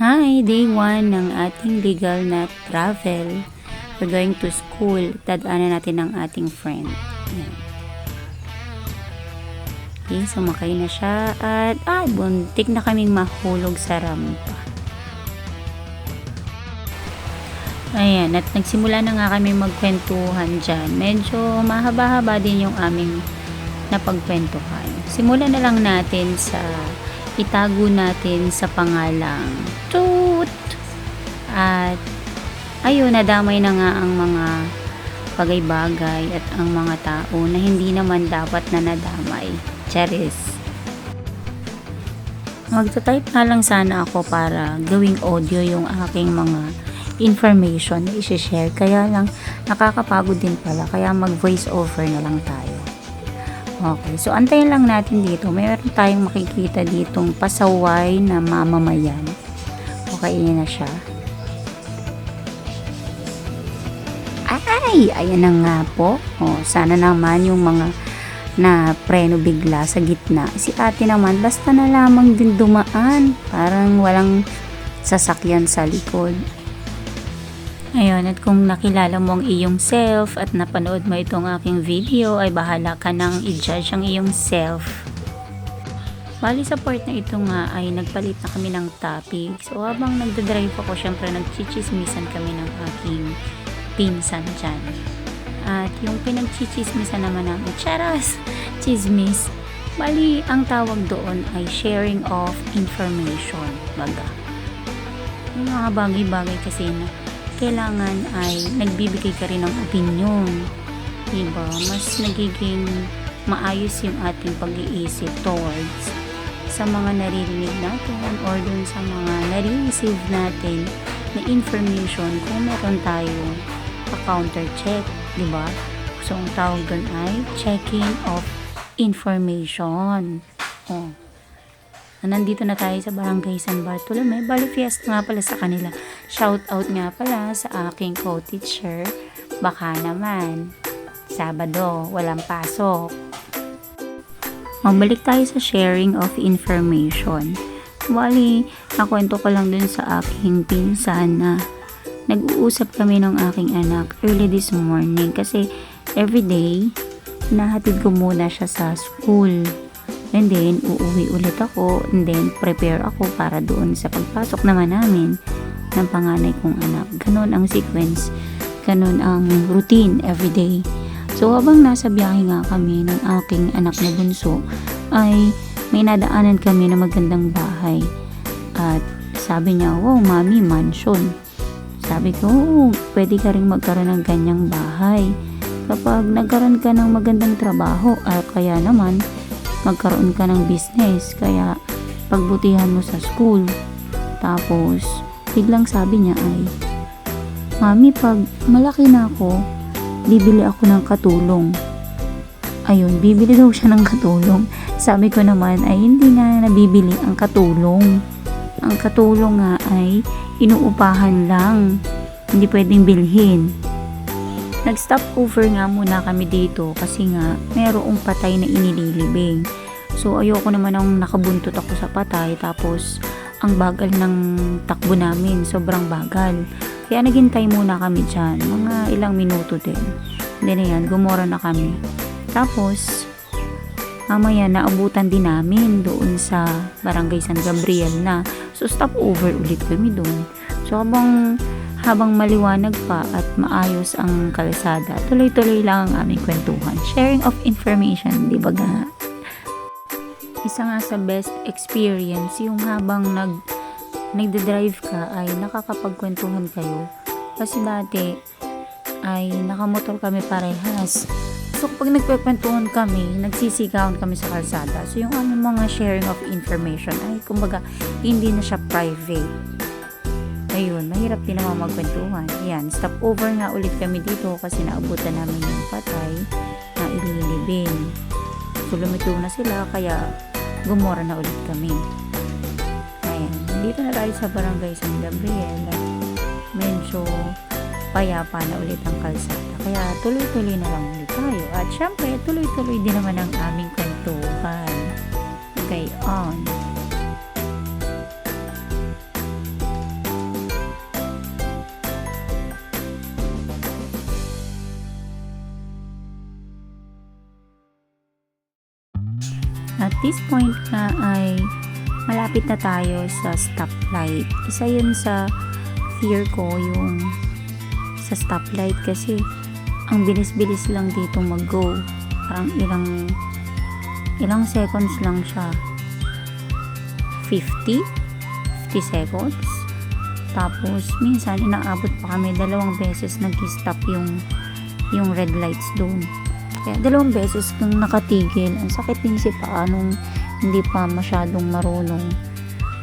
Hi! Day 1 ng ating legal na travel. We're going to school. Dadaanan natin ang ating friend. Ayan. Okay, sumakay na siya at buntik na kaming mahulog sa rampa. Ayan, at nagsimula na nga kami magkwentuhan dyan. Medyo mahaba-haba din yung aming napagkwentuhan. Simulan na lang natin sa itago natin sa pangalang Toot. At ayun, nadamay na nga ang mga bagay-bagay at ang mga tao na hindi naman dapat na nadamay. Charis. Magta-type na lang sana ako para gawing audio yung aking mga information na isi-share. Kaya lang nakakapagod din pala. Kaya mag-voice over na lang tayo. Okay, so antayin lang natin dito. Mayroon tayong makikita ditong pasaway na mamamayan. Okay, yan na siya. Ayan na nga po. Sana naman yung mga na preno bigla sa gitna. Si ate naman, basta na lamang din dumaan. Parang walang sasakyan sa likod. Ayun, at kung nakilala mo ang iyong self at napanood mo itong aking video, ay bahala ka nang i-judge ang iyong self. Bali sa part na ito nga ay nagpalit na kami ng topic. So habang nagdadrive ako, syempre nagchichismisan kami ng aking pinsan dyan. At yung pinagchichismisan naman namin, charas, chismis. Bali, ang tawag doon ay sharing of information. Baga. Yung mga bagay-bagay kasi na kailangan ay nagbibigay ka rin ng opinion. Diba? Mas nagiging maayos yung ating pag-iisip towards sa mga naririnig natin or dun sa mga nare-receive natin na information kung meron tayo pa-counter check. Diba? So, ang tawag dun ay checking of information. Nandito na tayo sa Barangay San Bartolome. Bali fiesta nga pala sa kanila. Shout out nga pala sa aking co-teacher. Baka naman Sabado walang pasok. Mabalik tayo sa sharing of information. Bali, nakwento ko lang dun sa aking pinsan na nag-uusap kami ng aking anak early this morning kasi everyday nahatid ko muna siya sa school. And then, uuwi ulit ako. And then, prepare ako para doon sa pagpasok naman namin ng panganay kong anak. Ganon ang sequence. Ganon ang routine everyday. So, habang nasa biyahe nga kami ng aking anak na bunso, ay may nadaanan kami na magandang bahay. At sabi niya, wow, mami, mansion. Sabi ko, pwede ka rin magkaroon ng ganyang bahay. Kapag nagkaroon ka ng magandang trabaho, at kaya naman, magkaroon ka ng business, kaya pagbutihan mo sa school. Tapos biglang sabi niya ay, mami, pag malaki na ako, bibili ako ng katulong. Ayun, bibili daw siya ng katulong. Sabi ko naman ay hindi nga nabibili ang katulong. Ang katulong nga ay inuupahan lang, hindi pwedeng bilhin. Nag-stop over nga muna kami dito kasi nga merong patay na inililibing. So ayoko naman ang nakabuntot ako sa patay, tapos ang bagal ng takbo namin, sobrang bagal. Kaya naghintay muna kami dyan, mga ilang minuto din. Then ayan, gumora na kami. Tapos mamaya naabutan din namin doon sa Barangay San Gabriel na. So stop over ulit kami doon. So habang maliwanag pa at maayos ang kalsada, tuloy-tuloy lang ang aming kwentuhan. Sharing of information, di ba nga? Isa nga sa best experience, yung habang nagdadrive ka ay nakakapagkwentuhan kayo. Kasi dati ay nakamotor kami parehas. So kapag nagkwentuhan kami, nagsisigawan kami sa kalsada. So yung aming mga sharing of information ay kumbaga hindi na siya private. Ayun, mahirap din naman magkwentuhan. Yan, stop over nga ulit kami dito kasi naabutan namin yung patay na ililibing. So lumito na sila kaya gumora na ulit kami. Ayan, dito na tayo sa Barangay San Gabriel. Medyo payapa na ulit ang kalsada. Kaya tuloy-tuloy na lang ulit tayo. At syempre, tuloy-tuloy din naman ang aming kwentuhan. Okay, on. this point nga ay malapit na tayo sa stoplight. Isa yun sa fear ko, yung sa stoplight, kasi ang bilis-bilis lang dito mag-go. Parang ilang seconds lang siya. 50 seconds. Tapos minsan inaabot pa kami, 2 beses nag-stop yung red lights doon. Kaya 2 beses kang nakatigil. Ang sakit din si paa nung hindi pa masyadong marunong.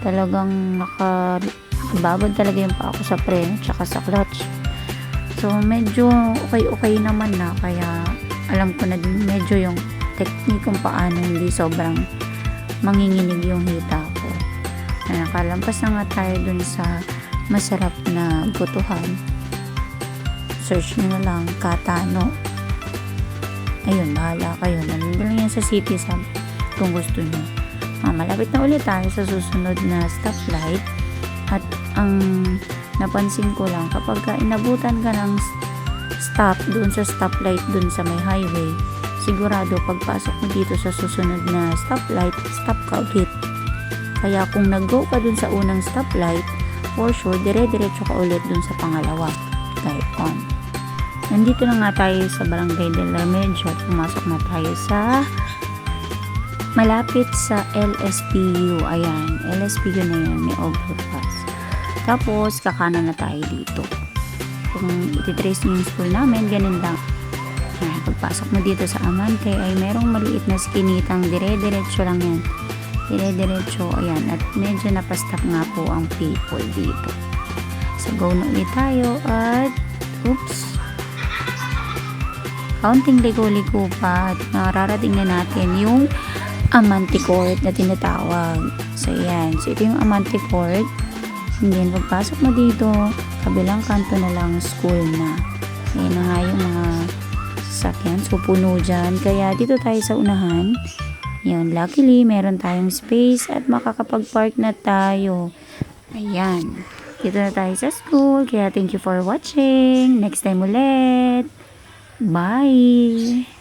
Talagang nakababad talaga yung paa ko sa preno tsaka sa clutch. So medyo okay naman na, kaya alam ko na din medyo yung technique kung paano hindi sobrang manginginig yung hita ko. Nakalampas na nga tayo dun sa masarap na gutuhan. Search nyo na lang Katano. Ayun, bahala kayo. Nandun lang yan sa City Sub kung gusto nyo. Malapit na ulit tayo sa susunod na stoplight. At ang napansin ko lang, kapag inabutan ka ng stop dun sa stoplight dun sa may highway, sigurado pagpasok mo dito sa susunod na stoplight, stop ka ulit. Kaya kung nag-go ka dun sa unang stoplight, for sure, dire-diretso ka ulit dun sa pangalawa. Type on. Nandito na nga tayo sa Barangay del Remedyo at pumasok na tayo sa malapit sa LSPU. Ayan, LSPU na yan, may overpass. Tapos, kakanan na tayo dito. Kung ititrace nyo yung school namin, ganun lang. Ayan, pagpasok mo dito sa Amante ay merong maliit na skinitang dire-diretso lang yan. Dire-diretso, ayan, at medyo napastop nga po ang people dito. So, go na ulit tayo at oops, kaunting ligo-ligo pa at nararating na natin yung Amante Court na tinatawag. So, ayan, so ito yung Amante Court. And then, pagpasok mo dito, kabilang kanto na lang school na. Ayan na nga yung mga sasakyan, so puno dyan. Kaya dito tayo sa unahan. Yun, luckily, meron tayong space at makakapag-park na tayo. Ayan. Dito na tayo sa school. Kaya thank you for watching. Next time ulit. Bye!